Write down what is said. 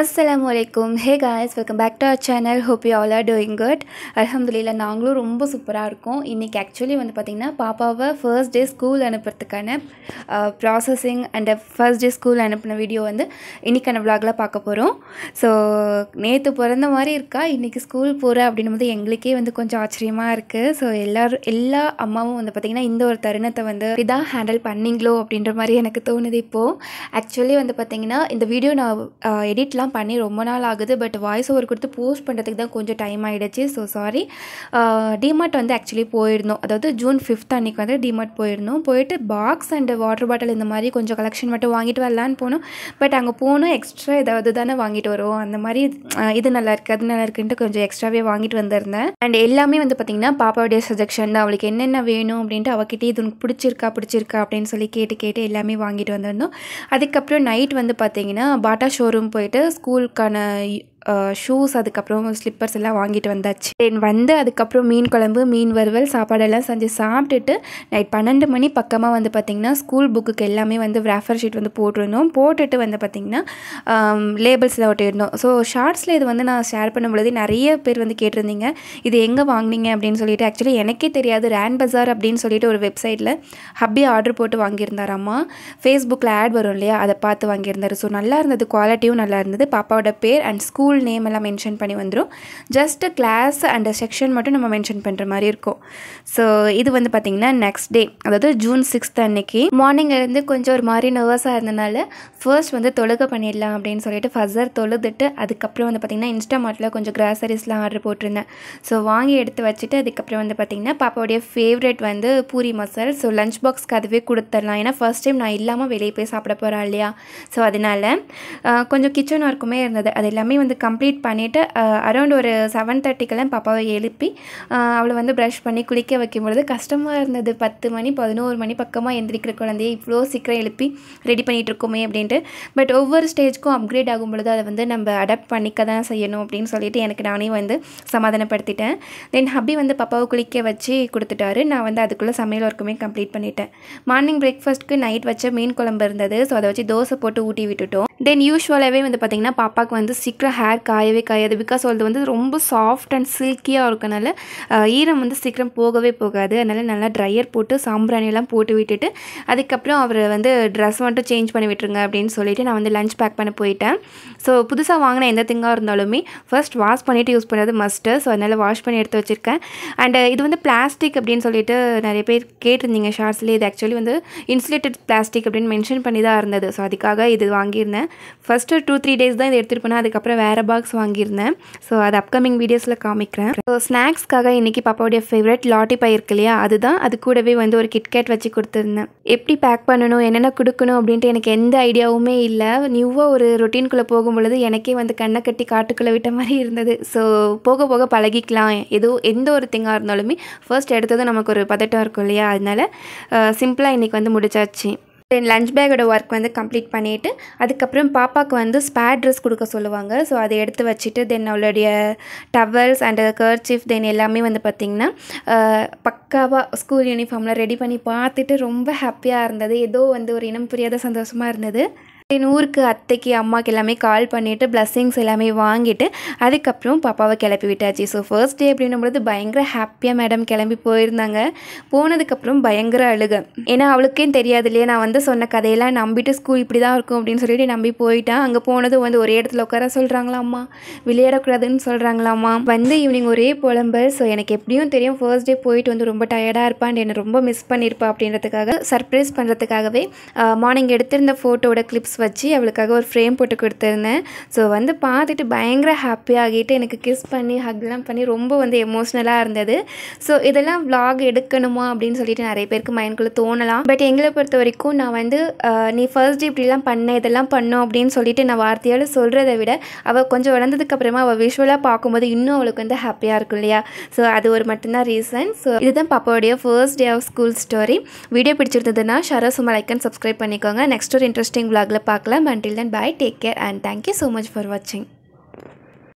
Assalamualaikum. Hey guys, welcome back to our channel. Hope you all are doing good. Alhamdulillah, நாங்களும் ரொம்ப சூப்பராக இருக்கோம். இன்றைக்கி ஆக்சுவலி வந்து பார்த்திங்கன்னா பாப்பாவை ஃபர்ஸ்ட் டே ஸ்கூல் அனுப்புறதுக்கான processing and first day school அனுப்பின வீடியோ வந்து இன்றைக்கான விலாகில் பார்க்க போகிறோம். ஸோ நேற்று பிறந்த மாதிரி இருக்கா, இன்றைக்கி ஸ்கூல் போகிற அப்படின்னும் போது எங்களுக்கே வந்து கொஞ்சம் ஆச்சரியமாக இருக்குது. ஸோ எல்லா அம்மாவும் வந்து பார்த்திங்கன்னா இந்த ஒரு தருணத்தை வந்து இதான் ஹேண்டில் பண்ணிங்களோ அப்படின்ற மாதிரி எனக்கு தோணுது. இப்போது ஆக்சுவலி வந்து பார்த்திங்கன்னா இந்த வீடியோ நான் எடிட்லாம் பண்ணி ரொம்ப நாள் ஆகுது. பட் வாய்ஸ் ஓவர் கொடுத்து போஸ்ட் பண்ணுறதுக்கு தான் கொஞ்சம் டைம் ஆகிடுச்சு. So sorry. டிமார்ட் வந்து ஆக்சுவலி போயிருந்தோம், அதாவது ஜூன் 5th அன்றைக்கி வந்து டிமார்ட் போயிருந்தோம். போயிட்டு பாக்ஸ் அண்ட் வாட்டர் பாட்டில் இந்த மாதிரி கொஞ்சம் கலெக்ஷன் மட்டும் வாங்கிட்டு வரலான்னு போனோம். பட் அங்கே போனோம் எக்ஸ்ட்ரா ஏதாவது தானே வாங்கிட்டு வருவோம், அந்த மாதிரி இது நல்லா இருக்குது அது நல்லா இருக்குன்ட்டு கொஞ்சம் எக்ஸ்ட்ராவே வாங்கிட்டு வந்திருந்தேன். அண்ட் எல்லாமே வந்து பார்த்திங்கன்னா பாப்பாவுடைய சஜெக்ஷன் தான், அவளுக்கு என்னென்ன வேணும் அப்படின்ட்டு அவகிட்டே இது உனக்கு பிடிச்சிருக்கா அப்படின்னு சொல்லி கேட்டு எல்லாமே வாங்கிட்டு வந்திருந்தோம். அதுக்கப்புறம் நைட் வந்து பார்த்திங்கன்னா பாட்டா ஷோரூம் போயிட்டு ஸ்கூலுக்கான ஷூஸ் அதுக்கப்புறம் ஸ்லிப்பர்ஸ் எல்லாம் வாங்கிட்டு வந்தாச்சு. தென் வந்து அதுக்கப்புறம் மீன் குழம்பு மீன் வறுவல் சாப்பாடெல்லாம் செஞ்சு சாப்பிட்டுட்டு நைட் 12 மணி பக்கமாக வந்து பார்த்திங்கன்னா ஸ்கூல் புக்குக்கு எல்லாமே வந்து ரேஃபர் ஷீட் வந்து போட்டிருந்தோம். போட்டுட்டு வந்து பார்த்திங்கன்னா லேபிள்ஸில் ஒட்டியிருந்தோம். ஸோ ஷார்ட்ஸில் இது வந்து நான் ஷேர் பண்ணும் பொழுது நிறைய பேர் வந்து கேட்டிருந்தீங்க இது எங்கே வாங்கினீங்க அப்படின்னு சொல்லிட்டு. ஆக்சுவலி எனக்கே தெரியாது, ரேன் பஜார் அப்படின்னு சொல்லிட்டு ஒரு வெப்சைட்டில் ஹப்பி ஆர்டர் போட்டு வாங்கியிருந்தார் அம்மா. ஃபேஸ்புக்கில் ஆட் வரும் இல்லையா, அதை பார்த்து வாங்கியிருந்தார். ஸோ நல்லா இருந்தது, குவாலிட்டியும் நல்லா இருந்தது. பாப்பாவோட பேர் அண்ட் ஸ்கூல் நேம் எல்லாம் மென்ஷன் பண்ணி வந்துடும். ஜஸ்ட் கிளாஸ் அண்ட் செக்ஷன் மட்டும் நம்ம மென்ஷன் பண்ணுற மாதிரி இருக்கும். ஸோ இது வந்து பார்த்திங்கன்னா நெக்ஸ்ட் டே, அதாவது ஜூன் 6th அன்னைக்கு மார்னிங்லேருந்து கொஞ்சம் ஒரு மாதிரி நர்வஸாக இருந்தனால ஃபர்ஸ்ட் வந்து தொழுகை பண்ணிடலாம் அப்படின்னு சொல்லிட்டு ஃபர்ஸ்ட் தொழுதுட்டு அதுக்கப்புறம் வந்து பார்த்திங்கன்னா இன்ஸ்டாமார்ட்டில் கொஞ்சம் கிராசரிஸ்லாம் ஆர்டர் போட்டிருந்தேன். ஸோ வாங்கி எடுத்து வச்சுட்டு அதுக்கப்புறம் வந்து பார்த்திங்கன்னா பாப்பாவுடைய ஃபேவரட் வந்து பூரி மசால். ஸோ லஞ்ச் பாக்ஸ்க்கு அதுவே கொடுத்துடலாம், ஏன்னா ஃபர்ஸ்ட் டைம் நான் இல்லாமல் வெளியே போய் சாப்பிட போகிறேன் இல்லையா. ஸோ அதனால் கொஞ்சம் கிச்சன் ஒர்க்குமே இருந்தது, அது எல்லாமே வந்து கம்ப்ளீட் பண்ணிவிட்டு அரௌண்ட் ஒரு 7:30க்கெல்லாம் பாப்பாவை எழுப்பி அவளை வந்து ப்ரஷ் பண்ணி குளிக்க வைக்கும்பொழுது கஷ்டமாக இருந்தது. 10 மணி 11 மணி பக்கமாக எந்திரிக்கிற குழந்தையை இவ்வளோ சீக்கிரம் எழுப்பி ரெடி பண்ணிகிட்டு இருக்கோமே அப்படின்ட்டு. பட் ஒவ்வொரு ஸ்டேஜ்க்கும் அப்கிரேட் ஆகும் பொழுது அதை வந்து நம்ம அடாப்ட் பண்ணிக்க தான் செய்யணும் அப்படின்னு சொல்லிட்டு எனக்கு நானே வந்து சமாதானப்படுத்திட்டேன். தென் ஹப்பி வந்து பாப்பாவை குளிக்க வச்சு கொடுத்துட்டாரு. நான் வந்து அதுக்குள்ளே சமையல் ஒர்க்குமே கம்ப்ளீட் பண்ணிட்டேன். மார்னிங் பிரேக்ஃபாஸ்ட்டுக்கு நைட் வச்ச மீன் குழம்பு இருந்தது. ஸோ அதை வச்சு தோசை போட்டு ஊட்டி விட்டுட்டோம். தென் யூஸ்வலாகவே வந்து பார்த்திங்கன்னா பாப்பாவுக்கு வந்து சீக்கிரம் ஹேர் காயவே காயாது. பிகாஸ் அது வந்து ரொம்ப சாஃப்ட் அண்ட் சில்கியாக இருக்கனால ஈரம் வந்து சீக்கிரம் போகவே போகாது. அதனால் நல்லா ட்ரையர் போட்டு சாம்பிராணியெல்லாம் போட்டு விட்டுட்டு அதுக்கப்புறம் அவர் வந்து ட்ரெஸ் மட்டும் சேஞ்ச் பண்ணி விட்டுருங்க அப்படின்னு சொல்லிட்டு நான் வந்து லஞ்ச் பேக் பண்ண போயிட்டேன். ஸோ புதுசாக வாங்கின எந்த திங்காக இருந்தாலுமே ஃபர்ஸ்ட் வாஷ் பண்ணிவிட்டு யூஸ் பண்ணுறது மஸ்ட்டு. ஸோ அதனால் வாஷ் பண்ணி எடுத்து வச்சுருக்கேன். அண்ட் இது வந்து பிளாஸ்டிக் அப்படின்னு சொல்லிட்டு நிறைய பேர் கேட்டிருந்தீங்க ஷார்ட்ஸில். இது ஆக்சுவலி வந்து இன்சுலேட்டட் பிளாஸ்டிக் அப்படின்னு மென்ஷன் பண்ணி தான் இருந்தது. ஸோ அதுக்காக இது வாங்கியிருந்தேன். ஃபஸ்ட்டு 2-3 டேஸ் தான் இதை எடுத்துகிட்டு போனேன். அதுக்கப்புறம் வேறு பாக்ஸ் வாங்கியிருந்தேன். ஸோ அது அப்கமிங் வீடியோஸில் காமிக்கிறேன். ஸோ ஸ்நாக்ஸ்க்காக இன்றைக்கி பாப்பாவுடைய ஃபேவரட் லாட்டி பை இருக்கு இல்லையா, அதுதான். அது கூடவே வந்து ஒரு கிட்கேட் வச்சு கொடுத்துருந்தேன். எப்படி பேக் பண்ணணும் என்னென்ன கொடுக்கணும் அப்படின்ட்டு எனக்கு எந்த ஐடியாவுமே இல்லை. நியூவாக ஒரு ரொட்டீனுக்குள்ளே போகும்பொழுது எனக்கே வந்து கண்ணை கட்டி காட்டுக்குள்ளே விட்ட மாதிரி இருந்தது. ஸோ போக போக பழகிக்கலாம். எந்த ஒரு திங்காக இருந்தாலுமே ஃபர்ஸ்ட் எடுத்ததும் நமக்கு ஒரு பதட்டம் இருக்கும் இல்லையா, அதனால சிம்பிளாக இன்றைக்கி வந்து முடிச்சாச்சு. தென் லஞ்ச் பேக்கோட ஒர்க் வந்து கம்ப்ளீட் பண்ணிவிட்டு அதுக்கப்புறம் பாப்பாவுக்கு வந்து ஸ்பேர் ட்ரெஸ் கொடுக்க சொல்லுவாங்க. ஸோ அதை எடுத்து வச்சுட்டு தென் அவளுடைய டவல்ஸ் அண்ட் கர்ச்சீஃப் தென் எல்லாமே வந்து பார்த்திங்கன்னா பக்காவாக ஸ்கூல் யூனிஃபார்மில் ரெடி பண்ணி பார்த்துட்டு ரொம்ப ஹாப்பியாக இருந்தது. ஏதோ வந்து ஒரு இனம் புரியாத சந்தோஷமாக இருந்தது. என் ஊருக்கு அத்தைக்கு அம்மாவுக்கு எல்லாமே கால் பண்ணிவிட்டு பிளஸ்ஸிங்ஸ் எல்லாமே வாங்கிட்டு அதுக்கப்புறம் பாப்பாவை கிளப்பி விட்டாச்சு. ஸோ ஃபர்ஸ்ட் டே அப்படின்னும்பொழுது பயங்கர ஹாப்பியாக மேடம் கிளம்பி போயிருந்தாங்க. போனதுக்கப்புறம் பயங்கர அழுக, ஏன்னா அவளுக்கே தெரியாது இல்லையா, நான் வந்து சொன்ன கதையெல்லாம் நம்பிட்டு ஸ்கூல் இப்படி தான் இருக்கும் அப்படின்னு சொல்லிட்டு நம்பி போயிட்டான். அங்கே போனதும் வந்து ஒரே இடத்துல உட்கார சொல்கிறாங்களாம்மா, விளையாடக்கூடாதுன்னு சொல்கிறாங்களாம்மா. வந்து ஈவினிங் ஒரே புலம்பல். ஸோ எனக்கு எப்படியும் தெரியும் ஃபர்ஸ்ட் டே போயிட்டு வந்து ரொம்ப டயர்டாக இருப்பான், என்னை ரொம்ப மிஸ் பண்ணியிருப்பா அப்படின்றதுக்காக சர்ப்ரைஸ் பண்ணுறதுக்காகவே மார்னிங் எடுத்திருந்த ஃபோட்டோட கிளிப்ஸ் வச்சு அவளுக்காக ஒரு ஃப்ரேம் போட்டு கொடுத்துருந்தேன். ஸோ வந்து பார்த்துட்டு பயங்கர ஹாப்பியாகிட்டு எனக்கு கிஸ் பண்ணி ஹக்லாம் பண்ணி ரொம்ப வந்து எமோஷ்னலாக இருந்தது. ஸோ இதெல்லாம் vlog எடுக்கணுமா அப்படின்னு சொல்லிட்டு நிறைய பேருக்கு மைண்ட்குள்ளே தோணலாம். பட் எங்களை பொறுத்த வரைக்கும் நான் வந்து நீ ஃபர்ஸ்ட் டே இப்படிலாம் பண்ண இதெல்லாம் பண்ணோம் அப்படின்னு சொல்லிட்டு நான் வார்த்தையால் சொல்கிறத விட அவள் கொஞ்சம் வளர்ந்ததுக்கப்புறமா அவள் விஷுவலாக பார்க்கும்போது இன்னும் அவளுக்கு வந்து ஹாப்பியாக இருக்கும் இல்லையா. ஸோ அது ஒரு மட்டும்தான் ரீசன். ஸோ இதுதான் பாப்பாவுடைய first day of school story. Video பிடிச்சிருந்ததுன்னா ஷரசுமா லைக் அண்ட் சப்ஸ்கிரைப் பண்ணிக்கோங்க. நெக்ஸ்ட் ஒரு இன்ட்ரெஸ்டிங் vlogல பார்க்கலாம். Until then, bye, take care and thank you so much for watching.